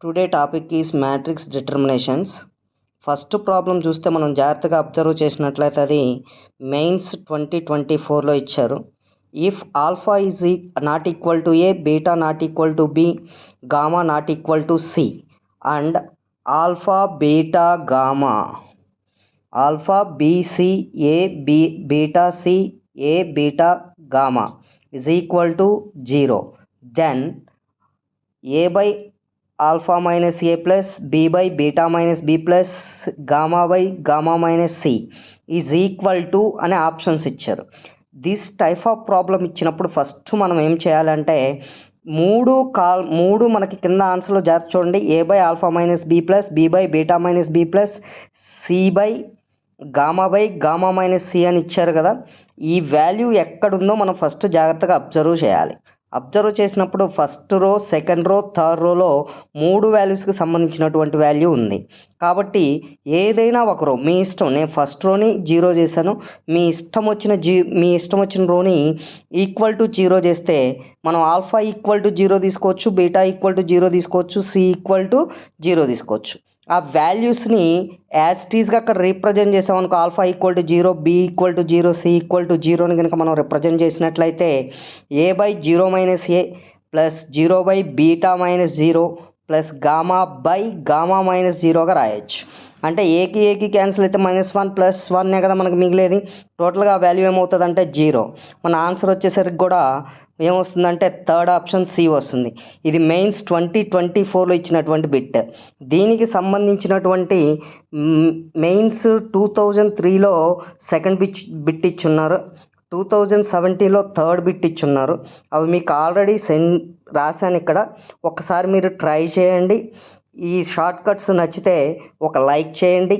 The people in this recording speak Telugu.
Today topic is matrix determinations. First problem చూస్తే మనం జాగ్రత్తగా అబ్జర్వ్ చేసినట్లయితే అది మెయిన్స్ 2024లో ఇచ్చారు. If alpha is not equal to A, beta not equal to B, gamma not equal to C and alpha beta gamma, alpha B C A beta C A beta gamma is equal to 0, then a by alpha minus a plus b by beta minus b plus gamma by gamma minus c is equal to అనే ఆప్షన్స్ ఇచ్చారు. దిస్ టైప్ ఆఫ్ ప్రాబ్లం ఇచ్చినప్పుడు ఫస్ట్ మనం ఏం చేయాలంటే మూడు మనకి కింద ఆన్సర్లో జాగ్రత్త చూడండి. A by alpha minus B plus B by beta minus B plus C by gamma minus C అని ఇచ్చారు కదా. ఈ వాల్యూ ఎక్కడుందో మనం ఫస్ట్ జాగ్రత్తగా అబ్జర్వ్ చేయాలి. అబ్జర్వ్ చేసినప్పుడు first row, second row, third రోలో మూడు వాల్యూస్కి సంబంధించినటువంటి వాల్యూ ఉంది. కాబట్టి ఏదైనా ఒక రో మీ ఇష్టం, నేను ఫస్ట్ రోని 0 చేశాను, మీ ఇష్టం వచ్చిన రోని ఈక్వల్ టు 0 చేస్తే మనం ఆల్ఫా ఈక్వల్ టు 0 తీసుకోవచ్చు, బీటా ఈక్వల్ టు 0 తీసుకోవచ్చు, సి ఈక్వల్ టు 0 తీసుకోవచ్చు. ఆ వాల్యూస్ని యాజ్ టీజ్గా అక్కడ రిప్రజెంట్ చేసామనుకో, alpha equal to 0, B equal to 0, C equal to 0 కనుక మనం రిప్రజెంట్ చేసినట్లయితే A by 0 minus A plus 0 by beta minus 0 plus gamma by gamma minus 0గా రాయొచ్చు. అంటే ఏకి క్యాన్సిల్ అయితే -1 ప్లస్ 1 కదా మనకు మిగిలేది. టోటల్గా వాల్యూ ఏమవుతుంది అంటే 0. మన ఆన్సర్ వచ్చేసరికి కూడా ఏమొస్తుందంటే థర్డ్ ఆప్షన్ సి వస్తుంది. ఇది మెయిన్స్ 2024లో ఇచ్చినటువంటి బిట్. దీనికి సంబంధించినటువంటి మెయిన్స్ 2003లో సెకండ్ బిట్ ఇచ్చున్నారు, 2017లో థర్డ్ బిట్ ఇచ్చున్నారు. అవి మీకు ఆల్రెడీ రాశాను ఇక్కడ. ఒకసారి మీరు ట్రై చేయండి. ఈ షార్ట్ కట్స్ నచ్చితే ఒక లైక్ చేయండి.